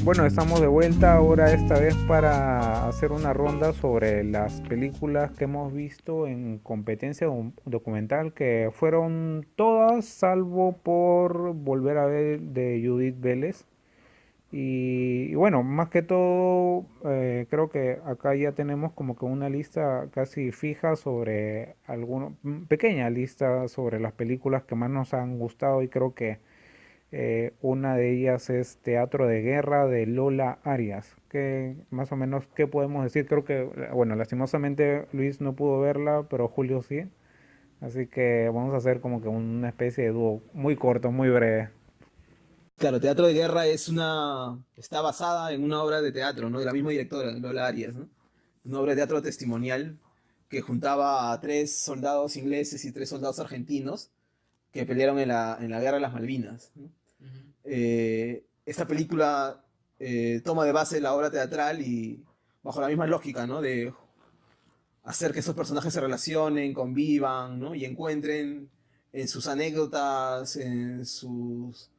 Bueno, estamos de vuelta ahora esta vez para hacer una ronda sobre las películas que hemos visto en competencia documental, que fueron todas salvo por Volver a ver de Judith Vélez. Y bueno, más que todo, creo que acá ya tenemos como que una lista casi fija sobre alguna pequeña lista sobre las películas que más nos han gustado, y creo que una de ellas es Teatro de Guerra de Lola Arias. Que más o menos, ¿qué podemos decir? Creo que, bueno, lastimosamente Luis no pudo verla, pero Julio sí. Así que vamos a hacer como que una especie de dúo muy corto, muy breve. Claro, Teatro de Guerra está basada en una obra de teatro, ¿no? De la misma directora, Lola Arias, ¿no? Una obra de teatro testimonial que juntaba a tres soldados ingleses y tres soldados argentinos que pelearon en la Guerra de las Malvinas, ¿no? Esta película toma de base la obra teatral y bajo la misma lógica, ¿no? De hacer que esos personajes se relacionen, convivan, ¿no? Y encuentren en sus anécdotas, en sus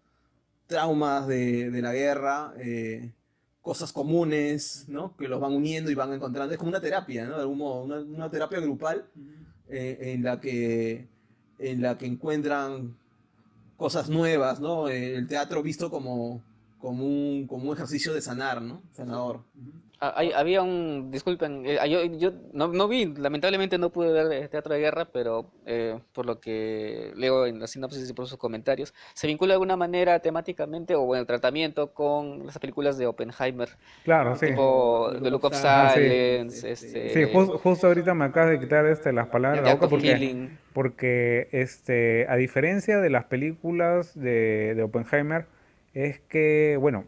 traumas de la guerra, cosas comunes, ¿no? Que los van uniendo y van encontrando. Es como una terapia, ¿no? De algún modo, una terapia grupal en en la que encuentran cosas nuevas, ¿no? El teatro visto como un ejercicio de sanar, ¿no? Sanador. Había disculpen, yo no vi, lamentablemente no pude ver Teatro de Guerra, pero por lo que leo en la sinopsis y por sus comentarios, se vincula de alguna manera temáticamente o bueno, el tratamiento con las películas de Oppenheimer, Claro, sí. tipo The The Look of Look of Ah, sí. Silence, Silence, Sí, justo ahorita me acabas de quitar las palabras de The la Act boca of porque, Killing. a diferencia de las películas de Oppenheimer, es que, bueno,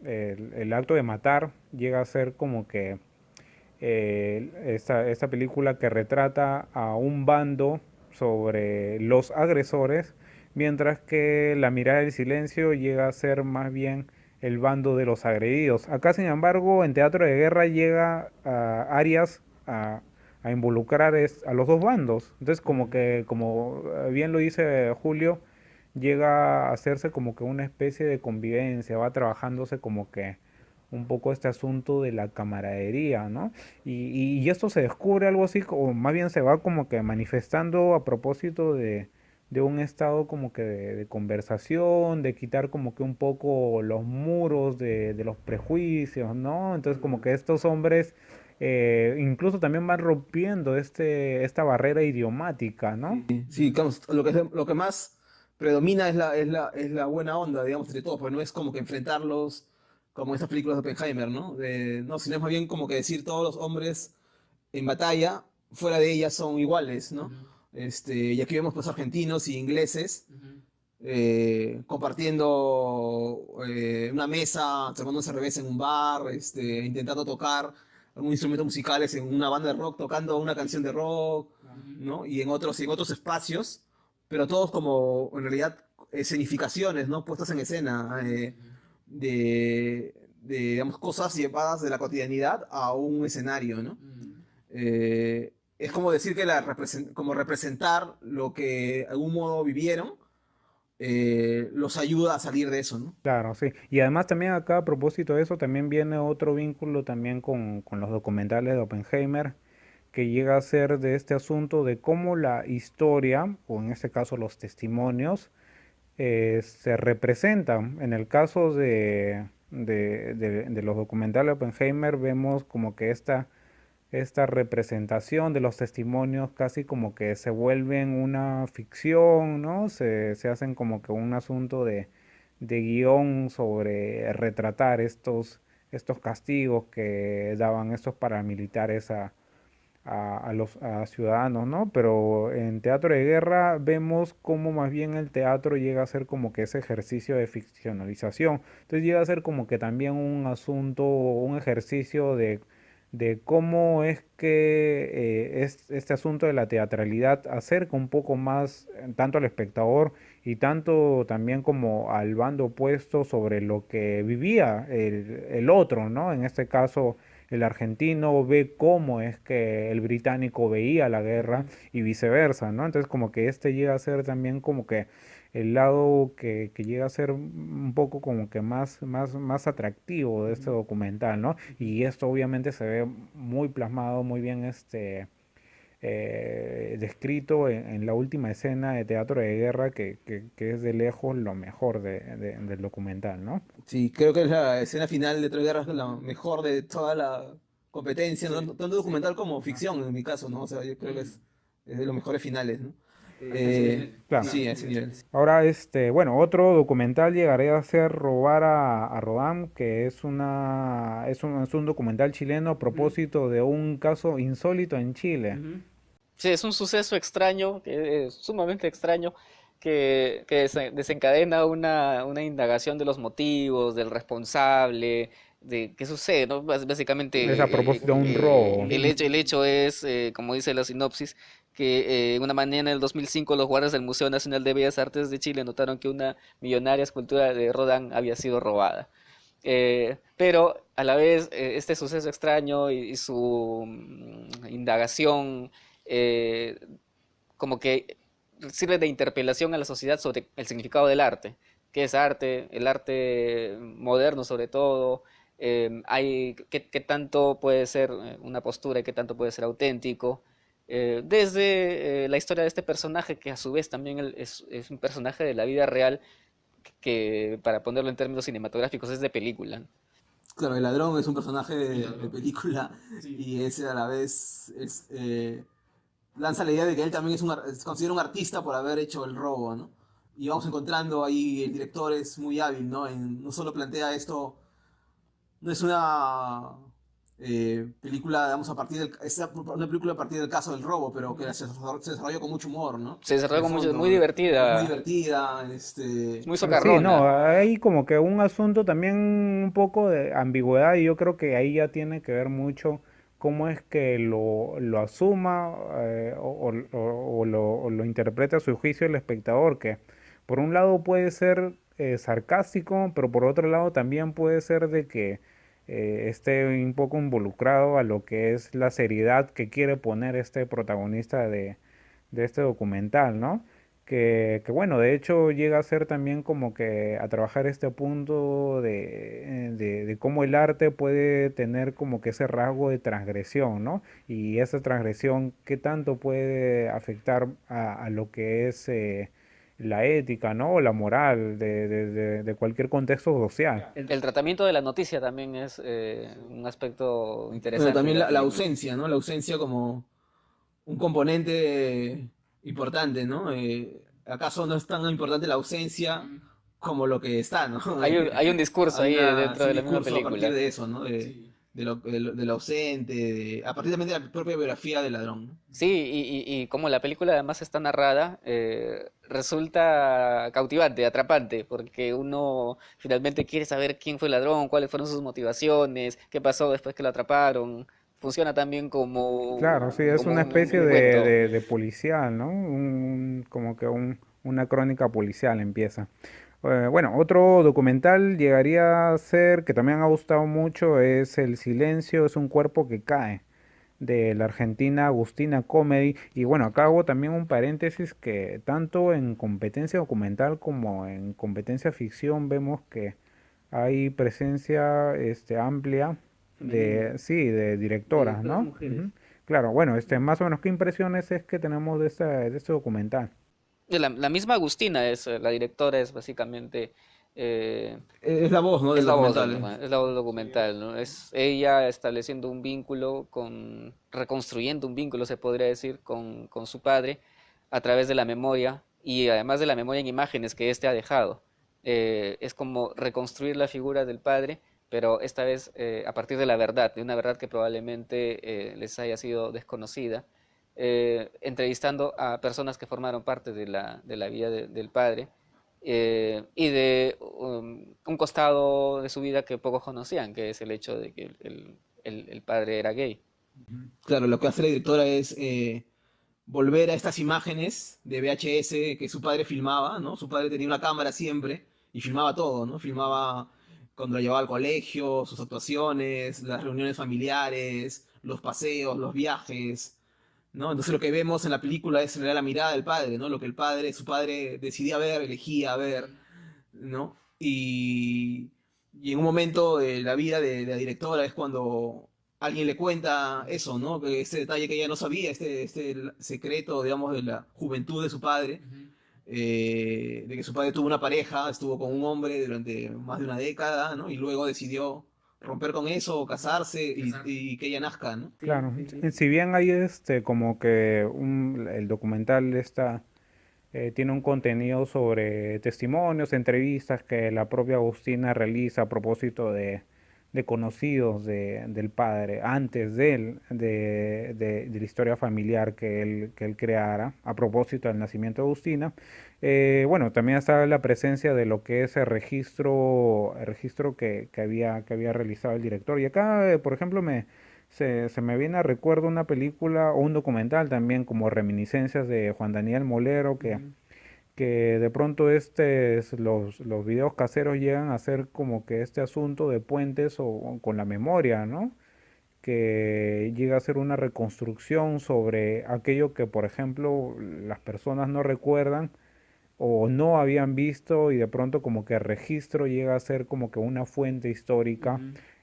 el acto de matar llega a ser como que esta película que retrata a un bando sobre los agresores, mientras que La mirada del silencio llega a ser más bien el bando de los agredidos. Acá, sin embargo, en Teatro de Guerra llega a Arias a involucrar a los dos bandos. Entonces, como que, como bien lo dice Julio, llega a hacerse como que una especie de convivencia, va trabajándose como que un poco este asunto de la camaradería, ¿no? Y esto se descubre algo así, o más bien se va como que manifestando a propósito de un estado como que de conversación, de quitar como que un poco los muros de los prejuicios, ¿no? Entonces como que estos hombres incluso también van rompiendo esta barrera idiomática, ¿no? Sí, digamos, lo que más predomina es la buena onda, digamos, entre todos, pues no es como que enfrentarlos como esas películas de Oppenheimer, ¿no? No, sino es más bien como que decir todos los hombres en batalla, fuera de ellas son iguales, ¿no? Y aquí vemos pues argentinos y ingleses compartiendo una mesa, tomando cerveza en un bar, intentando tocar algún instrumento musical, en una banda de rock, tocando una canción de rock, ¿no? Y en otros espacios, pero todos como en realidad escenificaciones, ¿no? Puestas en escena digamos, cosas llevadas de la cotidianidad a un escenario, ¿no? Es como decir que como representar lo que de algún modo vivieron, los ayuda a salir de eso, ¿no? Claro, sí. Y además también acá a propósito de eso también viene otro vínculo también con los documentales de Oppenheimer, que llega a ser de este asunto de cómo la historia, o en este caso los testimonios, se representan. En el caso de los documentales de Oppenheimer vemos como que esta representación de los testimonios casi como que se vuelven una ficción, ¿no? Se hacen como que un asunto de guión sobre retratar estos castigos que daban estos paramilitares a los ciudadanos, ¿no? Pero en Teatro de Guerra vemos cómo más bien el teatro llega a ser como que ese ejercicio de ficcionalización. Entonces llega a ser como que también un asunto, un ejercicio de cómo es que este asunto de la teatralidad acerca un poco más tanto al espectador y tanto también como al bando opuesto sobre lo que vivía el otro, ¿no? En este caso el argentino ve cómo es que el británico veía la guerra y viceversa, ¿no? Entonces como que este llega a ser también como que el lado que llega a ser un poco como que más atractivo de este documental, ¿no? Y esto obviamente se ve muy plasmado, muy bien descrito en la última escena de Teatro de Guerra, que es de lejos lo mejor del documental, ¿no? Sí, creo que es la escena final de Troy Guerra, es la mejor de toda la competencia, tanto documental como ficción en mi caso, ¿no? O sea, yo creo que es de los mejores finales, ¿no? Claro. Sí, a ese nivel. Ahora, bueno, otro documental llegaría a ser Robar a Rodán, que es un documental chileno a propósito de un caso insólito en Chile. Sí, es un suceso extraño, que es sumamente extraño, que desencadena una indagación de los motivos, del responsable, de qué sucede, ¿no? Es a Básicamente, propósito de un robo. el hecho es, como dice la sinopsis, que una mañana del 2005 los guardias del Museo Nacional de Bellas Artes de Chile notaron que una millonaria escultura de Rodin había sido robada. Pero a la vez este suceso extraño y su indagación eh, como que sirve de interpelación a la sociedad sobre el significado del arte. ¿Qué es arte? El arte moderno sobre todo. ¿Qué tanto puede ser una postura y qué tanto puede ser auténtico? Desde la historia de este personaje, que a su vez también es un personaje de la vida real, que para ponerlo en términos cinematográficos es de película. Claro, el ladrón es un personaje de película y es a la vez lanza la idea de que él también se considera un artista por haber hecho el robo, ¿no? Y vamos encontrando ahí, el director es muy hábil, ¿no? No solo plantea esto, no es una película, digamos, es una película a partir del caso del robo, pero que se desarrolló con mucho humor, ¿no? Se En desarrolla el como mucho, muy fondo, es muy divertida, divertida, muy Sí, no, socarrona. hay como que un asunto también un poco de ambigüedad y yo creo que ahí ya tiene que ver mucho cómo es que lo asuma o lo interpreta a su juicio el espectador, que por un lado puede ser sarcástico, pero por otro lado también puede ser de que esté un poco involucrado a lo que es la seriedad que quiere poner este protagonista de este documental, ¿no? Que bueno, de hecho llega a ser también como que a trabajar este punto de cómo el arte puede tener como que ese rasgo de transgresión, ¿no? Y esa transgresión, ¿qué tanto puede afectar a lo que es la ética, ¿no? O la moral de cualquier contexto social. El tratamiento de la noticia también es un aspecto Bueno, interesante de también la la película. ausencia, ¿no? La ausencia como un componente importante, ¿no? ¿Acaso no es tan importante la ausencia como lo que está, ¿no? Hay un discurso Hay ahí dentro sí, un de la misma discurso a partir película. de eso, ¿no? De lo ausente, a partir también de la propia biografía del ladrón, ¿no? Sí, y como la película además está narrada, resulta cautivante, atrapante, porque uno finalmente quiere saber quién fue el ladrón, cuáles fueron sus motivaciones, qué pasó después que lo atraparon. Funciona también Claro, sí, es como una especie un cuento. de policial, ¿no? Como que una crónica policial empieza. Bueno, otro documental llegaría a ser, que también ha gustado mucho, es El silencio es un cuerpo que cae, de la argentina Agustina Comedy. Y bueno, acá hago también un paréntesis que tanto en competencia documental como en competencia ficción vemos que hay presencia amplia sí, de directoras, ¿no? Ujú. Claro, bueno, más o menos, ¿qué impresiones es que tenemos de este documental? La misma Agustina es la directora, es básicamente eh, Es la voz, ¿no? es Del la voz documental. es la voz del documental, ¿no? Es ella estableciendo un vínculo reconstruyendo un vínculo, se podría decir, con su padre a través de la memoria y además de la memoria en imágenes que éste ha dejado. Es como reconstruir la figura del padre, pero esta vez a partir de la verdad, de una verdad que probablemente les haya sido desconocida, entrevistando a personas que formaron parte de la vida del padre y de un costado de su vida que pocos conocían, que es el hecho de que el padre era gay. Claro, lo que hace la directora es volver a estas imágenes de VHS que su padre filmaba, ¿no? Su padre tenía una cámara siempre y filmaba todo, ¿no? Filmaba cuando la llevaba al colegio, sus actuaciones, las reuniones familiares, los paseos, los viajes. ¿no? Entonces lo que vemos en la película es en realidad la mirada del padre, ¿no? Lo que su padre decidía ver, elegía ver, ¿no? Y en un momento de la vida de la directora es cuando alguien le cuenta eso, ¿no? Que ese detalle que ella no sabía, este secreto, digamos, de la juventud de su padre, de que su padre tuvo una pareja, estuvo con un hombre durante más de una década, ¿no? Y luego decidió romper con eso, casarse y que ella nazca, ¿no? Claro, si bien hay como que el documental tiene un contenido sobre testimonios, entrevistas que la propia Agustina realiza a propósito de conocidos del padre, antes de la historia familiar que él creara, a propósito del nacimiento de Agustina. Bueno, también está la presencia de lo que es el registro que había realizado el director. Y acá, por ejemplo, se me viene a recuerdo una película o un documental también como Reminiscencias de Juan Daniel Molero que de pronto los videos caseros llegan a ser como que este asunto de puentes o con la memoria, ¿no? Que llega a ser una reconstrucción sobre aquello que, por ejemplo, las personas no recuerdan o no habían visto y de pronto como que el registro llega a ser como que una fuente histórica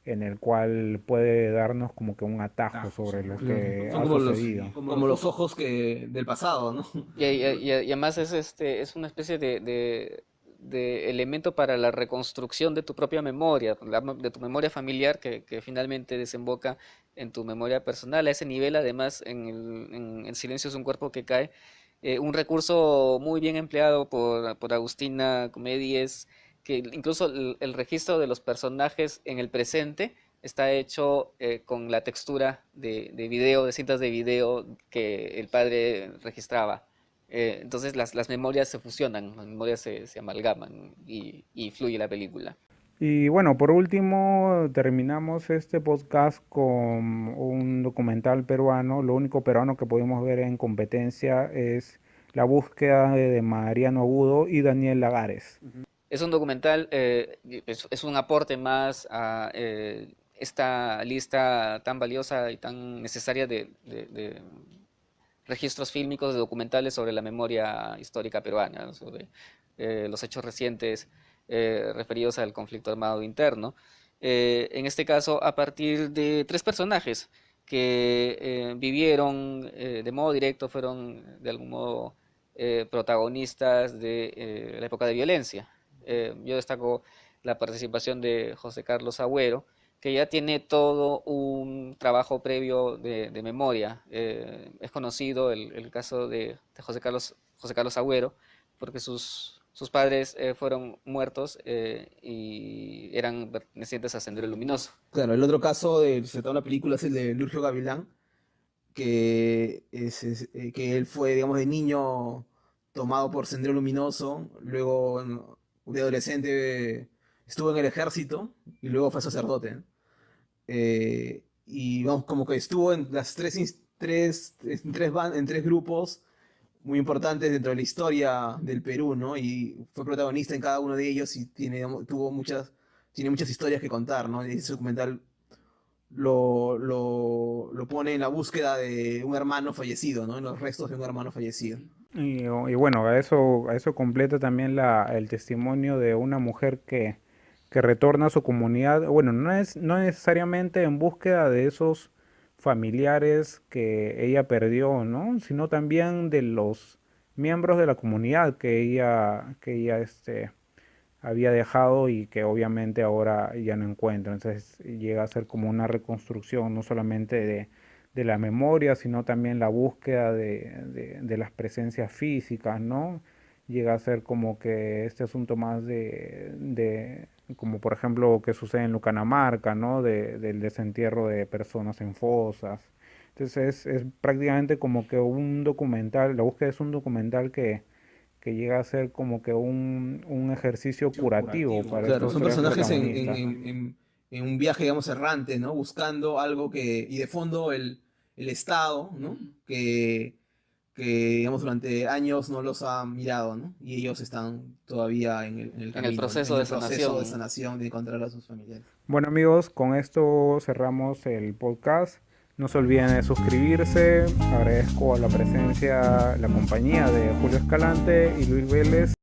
en el cual puede darnos como que un atajo sobre lo Claro. que Son ha sucedido. como los ojos del pasado, ¿no? Y además es una especie de elemento para la reconstrucción de tu propia memoria, de tu memoria familiar que finalmente desemboca en tu memoria personal. A ese nivel, además, en El silencio es un cuerpo que cae, un recurso muy bien empleado por Agustina Comedies, que incluso el registro de los personajes en el presente está hecho con la textura de video, de cintas de video que el padre registraba. Entonces las memorias se fusionan, las memorias se amalgaman y fluye la película. Y bueno, por último, terminamos este podcast con un documental peruano. Lo único peruano que pudimos ver en competencia es la búsqueda de Mariano Agudo y Daniel Lagares. Es un documental, es un aporte más a esta lista tan valiosa y tan necesaria de registros fílmicos, de documentales sobre la memoria histórica peruana, ¿no? Sobre los hechos recientes referidos al conflicto armado interno. En este caso, a partir de tres personajes que vivieron de modo directo, fueron de algún modo protagonistas de la época de violencia. Yo destaco la participación de José Carlos Agüero, que ya tiene todo un trabajo previo de memoria. Es conocido el caso de José Carlos Agüero, porque sus padres fueron muertos y eran pertenecientes a Sendero Luminoso. Claro, el otro caso se trata de una película es el de Lurgio Gavilán, que él fue, digamos, de niño tomado por Sendero Luminoso, luego bueno, de adolescente estuvo en el ejército y luego fue sacerdote, ¿no? Y vamos, como que estuvo en las en tres grupos muy importantes dentro de la historia del Perú, ¿no? Y fue protagonista en cada uno de ellos y tiene muchas historias que contar, ¿no? Y ese documental lo pone en la búsqueda de un hermano fallecido, ¿no? En los restos de un hermano fallecido. Y bueno, a eso completa también el testimonio de una mujer que retorna a su comunidad. Bueno, no necesariamente en búsqueda de esos familiares que ella perdió, ¿no? Sino también de los miembros de la comunidad que ella había dejado y que obviamente ahora ya no encuentra. Entonces llega a ser como una reconstrucción no solamente de la memoria, sino también la búsqueda de las presencias físicas, ¿no? Llega a ser como que este asunto más como por ejemplo que sucede en Lucanamarca, ¿no? Del desentierro de personas en fosas. Entonces es prácticamente como que un documental, la búsqueda es un documental que llega a ser como que un ejercicio curativo para Claro, estos son tres personajes protagonistas. en un viaje, digamos, errante, ¿no? Buscando algo y de fondo el Estado, ¿no? Que, digamos, durante años no los ha mirado, ¿no? Y ellos están todavía en el En el camino, ¿no? proceso En de el proceso de sanación. sanación, de encontrar a sus familiares. Bueno amigos, con esto cerramos el podcast. No se olviden de suscribirse. Agradezco la presencia, la compañía de Julio Escalante y Luis Vélez.